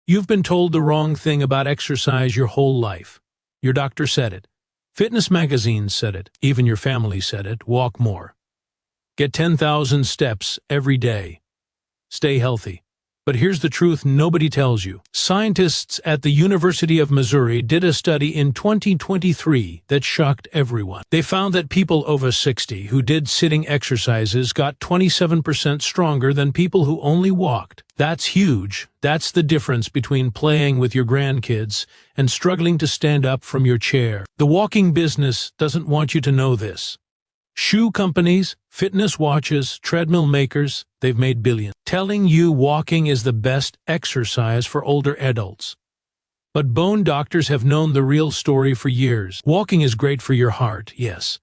You've been told the wrong thing about exercise your whole life. Your doctor said it. Fitness magazines said it. Even your family said it. Walk more. Get 10,000 steps every day. Stay healthy. But here's the truth nobody tells you. Scientists at the University of Missouri did a study in 2023 that shocked everyone. They found that people over 60 who did sitting exercises got 27% stronger than people who only walked. That's huge. That's the difference between playing with your grandkids and struggling to stand up from your chair. The walking business doesn't want you to know this. Shoe companies, fitness watches, treadmill makers, they've made billions, telling you walking is the best exercise for older adults. But bone doctors have known the real story for years. Walking is great for your heart, yes,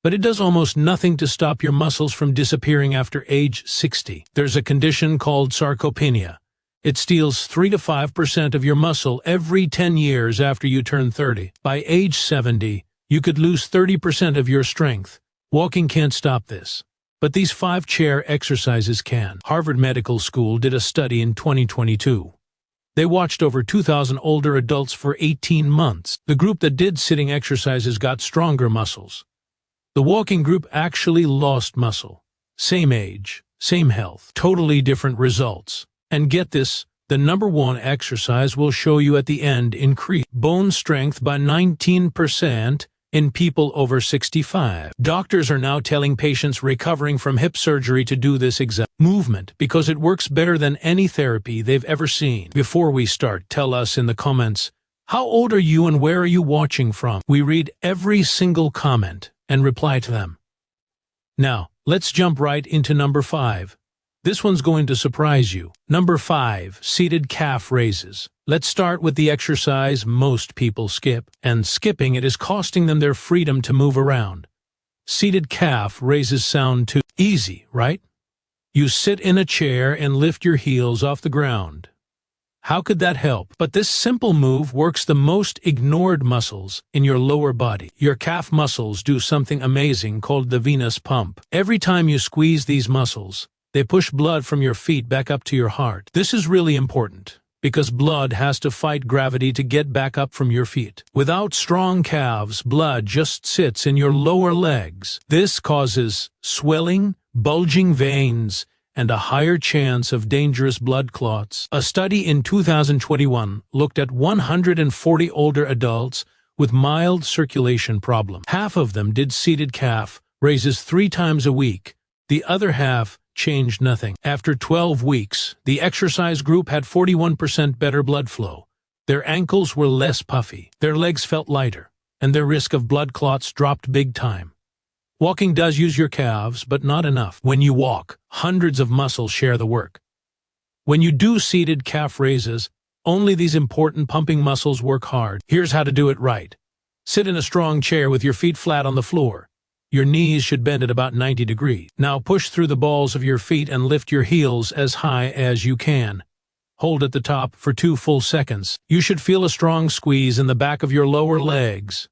but it does almost nothing to stop your muscles from disappearing after age 60. There's a condition called sarcopenia. It steals 3 to 5% of your muscle every 10 years after you turn 30. By age 70, you could lose 30% of your strength. Walking can't stop this, but these 5-chair exercises can. Harvard Medical School did a study in 2022. They watched over 2,000 older adults for 18 months. The group that did sitting exercises got stronger muscles. The walking group actually lost muscle. Same age, same health, totally different results. And get this, the #1 exercise we'll show you at the end increased bone strength by 19%, in people over 65. Doctors are now telling patients recovering from hip surgery to do this exact movement because it works better than any therapy they've ever seen. Before we start, tell us in the comments, how old are you and where are you watching from? We read every single comment and reply to them. Now, let's jump right into number 5. This one's going to surprise you. Number 5, seated calf raises. Let's start with the exercise most people skip, and skipping it is costing them their freedom to move around. Seated calf raises sound too easy, right? You sit in a chair and lift your heels off the ground. How could that help? But this simple move works the most ignored muscles in your lower body. Your calf muscles do something amazing called the venous pump. Every time you squeeze these muscles, they push blood from your feet back up to your heart. This is really important, because blood has to fight gravity to get back up from your feet. Without strong calves, blood just sits in your lower legs. This causes swelling, bulging veins, and a higher chance of dangerous blood clots. A study in 2021 looked at 140 older adults with mild circulation problems. Half of them did seated calf raises 3 times a week. The other half changed nothing. After 12 weeks, the exercise group had 41% better blood flow. Their ankles were less puffy, their legs felt lighter, and their risk of blood clots dropped big time. Walking does use your calves, but not enough. When you walk, hundreds of muscles share the work. When you do seated calf raises, only these important pumping muscles work hard. Here's how to do it right. Sit in a strong chair with your feet flat on the floor. Your knees should bend at about 90 degrees. Now push through the balls of your feet and lift your heels as high as you can. Hold at the top for 2 full seconds. You should feel a strong squeeze in the back of your lower legs.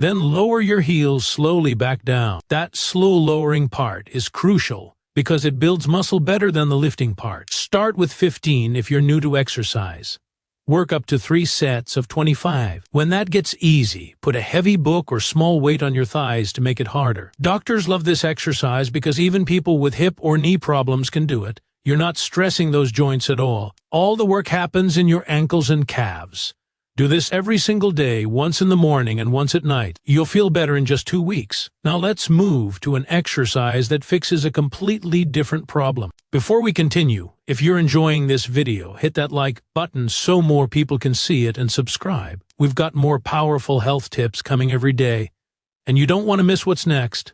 Then lower your heels slowly back down. That slow lowering part is crucial because it builds muscle better than the lifting part. Start with 15 if you're new to exercise. Work up to 3 sets of 25. When that gets easy, put a heavy book or small weight on your thighs to make it harder. Doctors love this exercise because even people with hip or knee problems can do it. You're not stressing those joints at all. All the work happens in your ankles and calves. Do this every single day, once in the morning and once at night. You'll feel better in just 2 weeks. Now let's move to an exercise that fixes a completely different problem. Before we continue, if you're enjoying this video, hit that like button so more people can see it and subscribe. We've got more powerful health tips coming every day, and you don't want to miss what's next.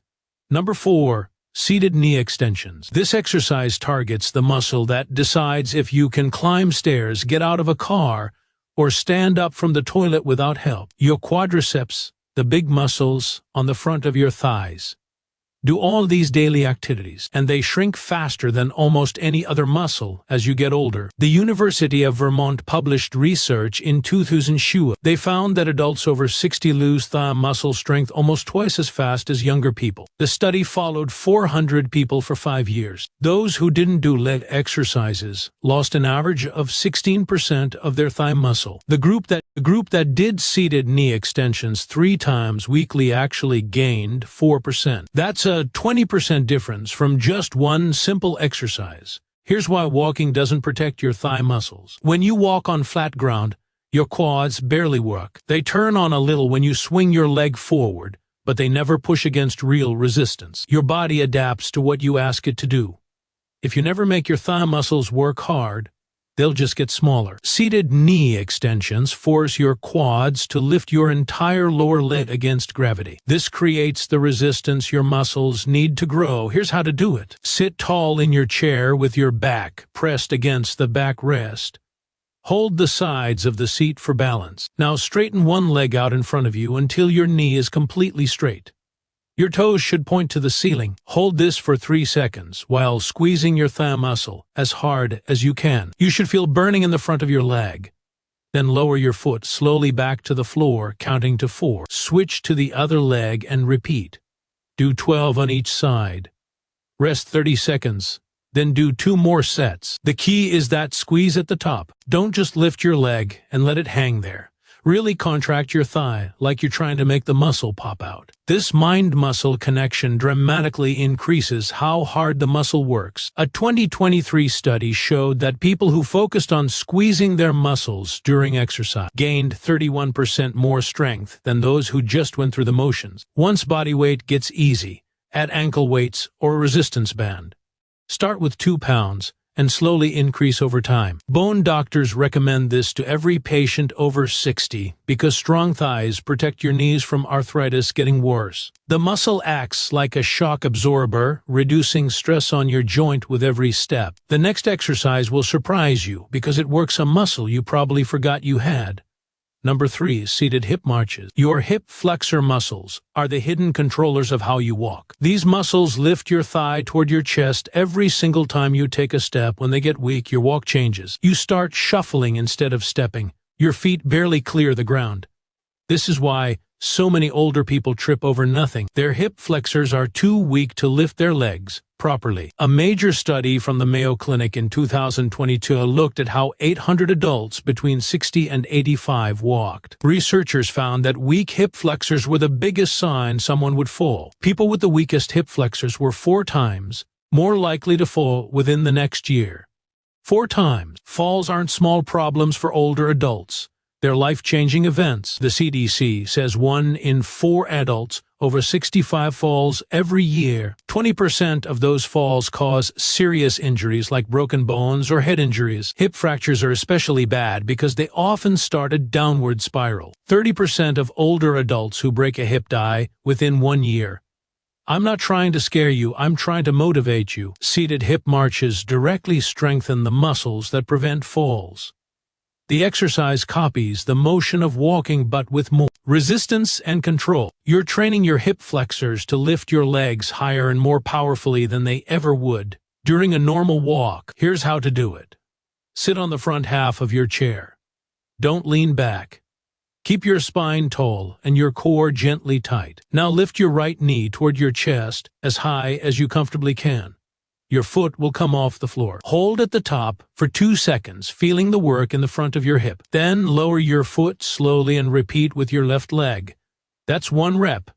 Number 4, seated knee extensions. This exercise targets the muscle that decides if you can climb stairs, get out of a car, or stand up from the toilet without help. Your quadriceps, the big muscles on the front of your thighs. Do all these daily activities, and they shrink faster than almost any other muscle as you get older. The University of Vermont published research in 2000. They found that adults over 60 lose thigh muscle strength almost twice as fast as younger people. The study followed 400 people for 5 years. Those who didn't do leg exercises lost an average of 16% of their thigh muscle. The group that did seated knee extensions 3 times weekly actually gained 4%. That's a 20% difference from just one simple exercise. Here's why walking doesn't protect your thigh muscles. When you walk on flat ground, your quads barely work. They turn on a little when you swing your leg forward, but they never push against real resistance. Your body adapts to what you ask it to do. If you never make your thigh muscles work hard, they'll just get smaller. Seated knee extensions force your quads to lift your entire lower leg against gravity. This creates the resistance your muscles need to grow. Here's how to do it. Sit tall in your chair with your back pressed against the backrest. Hold the sides of the seat for balance. Now straighten one leg out in front of you until your knee is completely straight. Your toes should point to the ceiling. Hold this for 3 seconds while squeezing your thigh muscle as hard as you can. You should feel burning in the front of your leg. Then lower your foot slowly back to the floor, counting to 4. Switch to the other leg and repeat. Do 12 on each side. Rest 30 seconds. Then do 2 more sets. The key is that squeeze at the top. Don't just lift your leg and let it hang there. Really contract your thigh like you're trying to make the muscle pop out. This mind-muscle connection dramatically increases how hard the muscle works. A 2023 study showed that people who focused on squeezing their muscles during exercise gained 31% more strength than those who just went through the motions. Once body weight gets easy, add ankle weights or a resistance band. Start with 2 pounds. And slowly increase over time. Bone doctors recommend this to every patient over 60 because strong thighs protect your knees from arthritis getting worse. The muscle acts like a shock absorber, reducing stress on your joint with every step. The next exercise will surprise you because it works a muscle you probably forgot you had. Number 3. Seated hip marches. Your hip flexor muscles are the hidden controllers of how you walk. These muscles lift your thigh toward your chest every single time you take a step. When they get weak, your walk changes. You start shuffling instead of stepping. Your feet barely clear the ground. This is why so many older people trip over nothing. Their hip flexors are too weak to lift their legs properly. A major study from the Mayo Clinic in 2022 looked at how 800 adults between 60 and 85 walked. Researchers found that weak hip flexors were the biggest sign someone would fall. People with the weakest hip flexors were 4 times more likely to fall within the next year. 4 times. Falls aren't small problems for older adults. They're life-changing events. The CDC says 1 in 4 adults over 65 falls every year. 20% of those falls cause serious injuries like broken bones or head injuries. Hip fractures are especially bad because they often start a downward spiral. 30% of older adults who break a hip die within 1 year. I'm not trying to scare you, I'm trying to motivate you. Seated hip marches directly strengthen the muscles that prevent falls. The exercise copies the motion of walking but with more resistance and control. You're training your hip flexors to lift your legs higher and more powerfully than they ever would during a normal walk. Here's how to do it. Sit on the front half of your chair. Don't lean back. Keep your spine tall and your core gently tight. Now lift your right knee toward your chest as high as you comfortably can. Your foot will come off the floor. Hold at the top for 2 seconds, feeling the work in the front of your hip. Then lower your foot slowly and repeat with your left leg. That's 1 rep.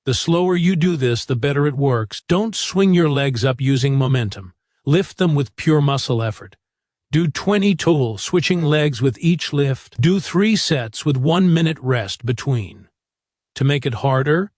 The slower you do this, the better it works. Don't swing your legs up using momentum. Lift them with pure muscle effort. Do 20 total, switching legs with each lift. Do 3 sets with 1 minute rest between. To make it harder,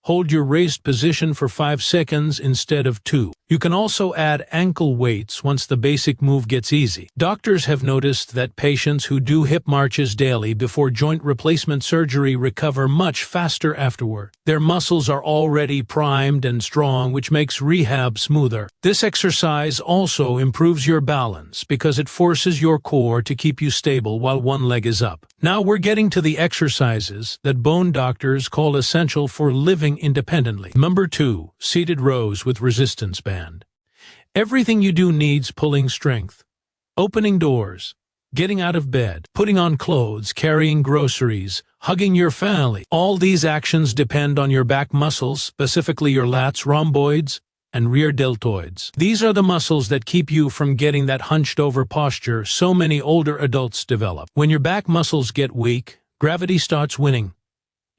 hold your raised position for 5 seconds instead of 2. You can also add ankle weights once the basic move gets easy. Doctors have noticed that patients who do hip marches daily before joint replacement surgery recover much faster afterward. Their muscles are already primed and strong, which makes rehab smoother. This exercise also improves your balance because it forces your core to keep you stable while one leg is up. Now we're getting to the exercises that bone doctors call essential for living moving independently. Number 2. Seated rows with resistance band. Everything you do needs pulling strength. Opening doors, getting out of bed, putting on clothes, carrying groceries, hugging your family. All these actions depend on your back muscles, specifically your lats, rhomboids, and rear deltoids. These are the muscles that keep you from getting that hunched-over posture so many older adults develop. When your back muscles get weak, gravity starts winning.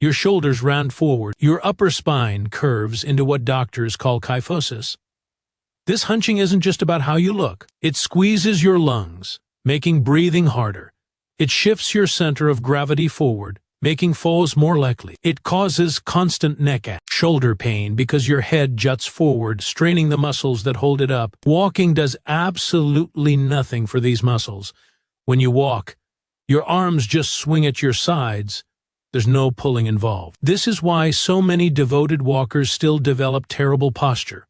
Your shoulders round forward, your upper spine curves into what doctors call kyphosis. This hunching isn't just about how you look. It squeezes your lungs, making breathing harder. It shifts your center of gravity forward, making falls more likely. It causes constant neck and shoulder pain because your head juts forward, straining the muscles that hold it up. Walking does absolutely nothing for these muscles. When you walk, your arms just swing at your sides. There's no pulling involved. This is why so many devoted walkers still develop terrible posture.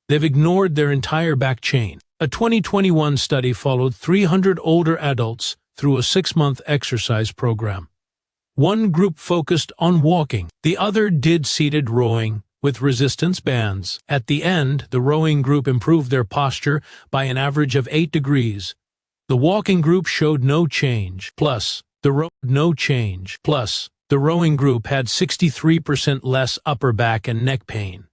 They've ignored their entire back chain. A 2021 study followed 300 older adults through a 6-month exercise program. One group focused on walking. The other did seated rowing with resistance bands. At the end, the rowing group improved their posture by an average of 8 degrees. The walking group showed no change. Plus, the rowing group had 63% less upper back and neck pain.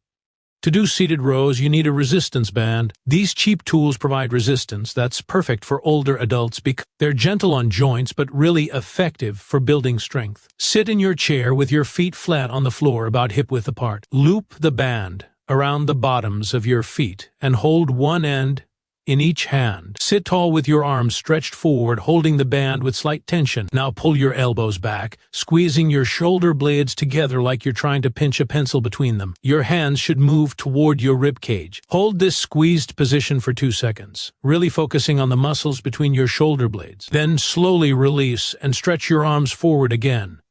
To do seated rows, you need a resistance band. These cheap tools provide resistance that's perfect for older adults because they're gentle on joints but really effective for building strength. Sit in your chair with your feet flat on the floor about hip-width apart. Loop the band around the bottoms of your feet and hold one end in each hand. Sit tall with your arms stretched forward, holding the band with slight tension. Now pull your elbows back, squeezing your shoulder blades together like you're trying to pinch a pencil between them. Your hands should move toward your rib cage. Hold this squeezed position for 2 seconds, really focusing on the muscles between your shoulder blades. Then slowly release and stretch your arms forward again.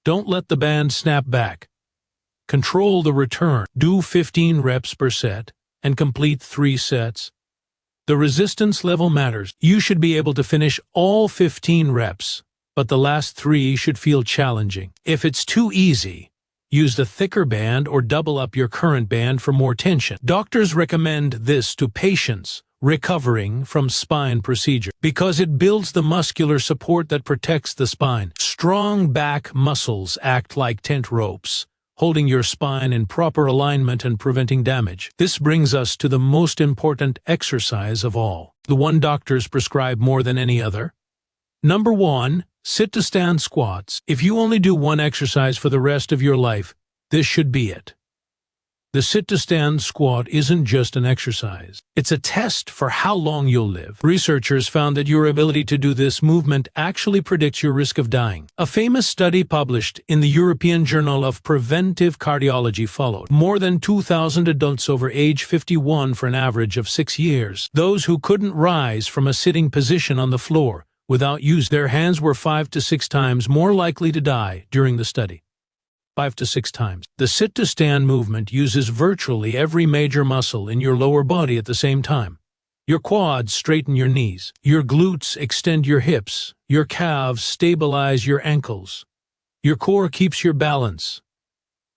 Don't let the band snap back. Control the return. Do 15 reps per set and complete 3 sets. The resistance level matters. You should be able to finish all 15 reps, but the last 3 should feel challenging. If it's too easy, use the thicker band or double up your current band for more tension. Doctors recommend this to patients recovering from spine procedure because it builds the muscular support that protects the spine. Strong back muscles act like tent ropes, holding your spine in proper alignment and preventing damage. This brings us to the most important exercise of all, the one doctors prescribe more than any other. Number 1, sit-to-stand squats. If you only do one exercise for the rest of your life, this should be it. The sit-to-stand squat isn't just an exercise. It's a test for how long you'll live. Researchers found that your ability to do this movement actually predicts your risk of dying. A famous study published in the European Journal of Preventive Cardiology followed more than 2,000 adults over age 51 for an average of 6 years. Those who couldn't rise from a sitting position on the floor without using their hands were 5 to 6 times more likely to die during the study. 5 to 6 times. The sit-to-stand movement uses virtually every major muscle in your lower body at the same time. Your quads straighten your knees, your glutes extend your hips, your calves stabilize your ankles, your core keeps your balance,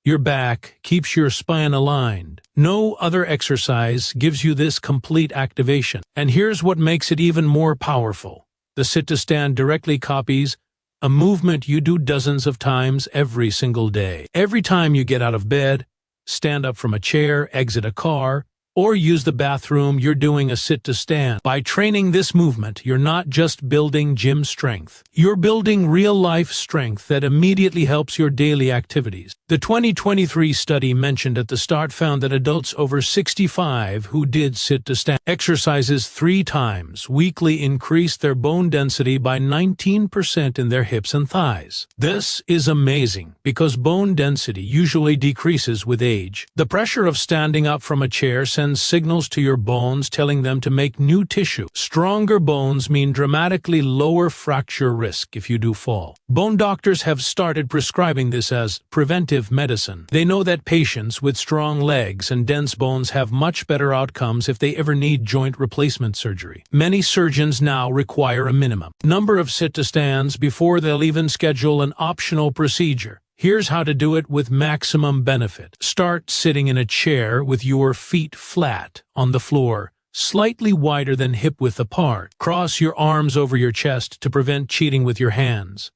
your back keeps your spine aligned. No other exercise gives you this complete activation. And here's what makes it even more powerful. The sit-to-stand directly copies a movement you do dozens of times every single day. Every time you get out of bed, stand up from a chair, exit a car, or use the bathroom, you're doing a sit-to-stand. By training this movement, you're not just building gym strength. You're building real-life strength that immediately helps your daily activities. The 2023 study mentioned at the start found that adults over 65 who did sit-to-stand exercises 3 times weekly increased their bone density by 19% in their hips and thighs. This is amazing because bone density usually decreases with age. The pressure of standing up from a chair sends signals to your bones telling them to make new tissue. Stronger bones mean dramatically lower fracture risk if you do fall. Bone doctors have started prescribing this as preventive medicine. They know that patients with strong legs and dense bones have much better outcomes if they ever need joint replacement surgery. Many surgeons now require a minimum number of sit-to-stands before they'll even schedule an optional procedure. Here's how to do it with maximum benefit. Start sitting in a chair with your feet flat on the floor, slightly wider than hip-width apart. Cross your arms over your chest to prevent cheating with your hands.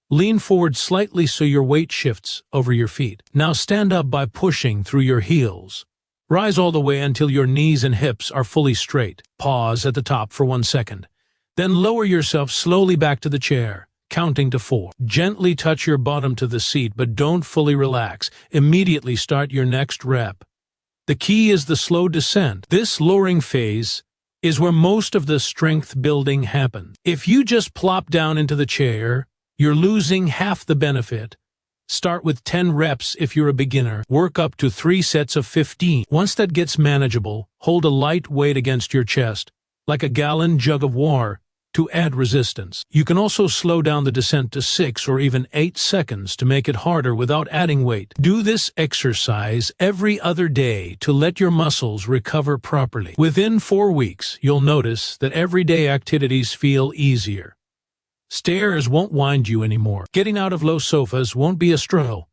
Lean forward slightly so your weight shifts over your feet. Now stand up by pushing through your heels. Rise all the way until your knees and hips are fully straight. Pause at the top for 1 second. Then lower yourself slowly back to the chair, counting to 4. Gently touch your bottom to the seat, but don't fully relax. Immediately start your next rep. The key is the slow descent. This lowering phase is where most of the strength building happens. If you just plop down into the chair, you're losing half the benefit. Start with 10 reps if you're a beginner. Work up to 3 sets of 15. Once that gets manageable, hold a light weight against your chest, like a gallon jug of water, to add resistance. You can also slow down the descent to 6 or even 8 seconds to make it harder without adding weight. Do this exercise every other day to let your muscles recover properly. Within 4 weeks, you'll notice that everyday activities feel easier. Stairs won't wind you anymore. Getting out of low sofas won't be a struggle.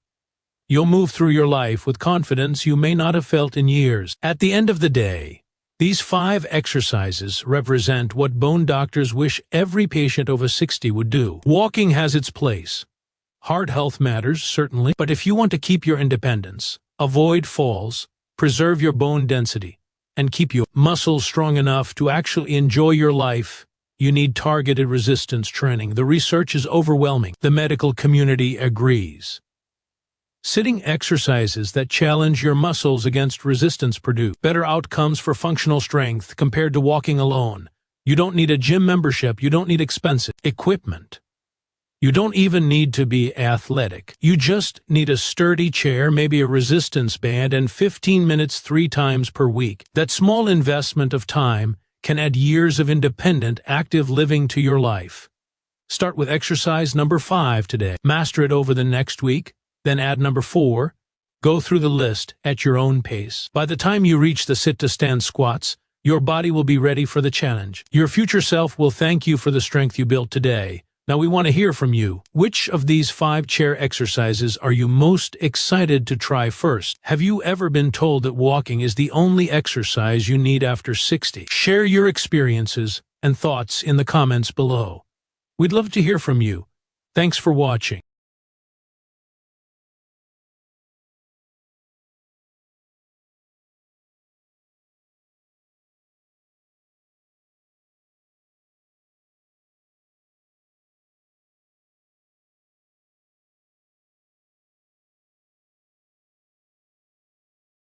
You'll move through your life with confidence you may not have felt in years. At the end of the day, these 5 exercises represent what bone doctors wish every patient over 60 would do. Walking has its place. Heart health matters, certainly, but if you want to keep your independence, avoid falls, preserve your bone density, and keep your muscles strong enough to actually enjoy your life, you need targeted resistance training. The research is overwhelming. The medical community agrees. Sitting exercises that challenge your muscles against resistance produce better outcomes for functional strength compared to walking alone. You don't need a gym membership. You don't need expensive equipment. You don't even need to be athletic. You just need a sturdy chair, maybe a resistance band, and 15 minutes 3 times per week. That small investment of time can add years of independent, active living to your life. Start with exercise number 5 today. Master it over the next week, then add number 4. Go through the list at your own pace. By the time you reach the sit-to-stand squats, your body will be ready for the challenge. Your future self will thank you for the strength you built today. Now we want to hear from you. Which of these 5 chair exercises are you most excited to try first? Have you ever been told that walking is the only exercise you need after 60? Share your experiences and thoughts in the comments below. We'd love to hear from you. Thanks for watching.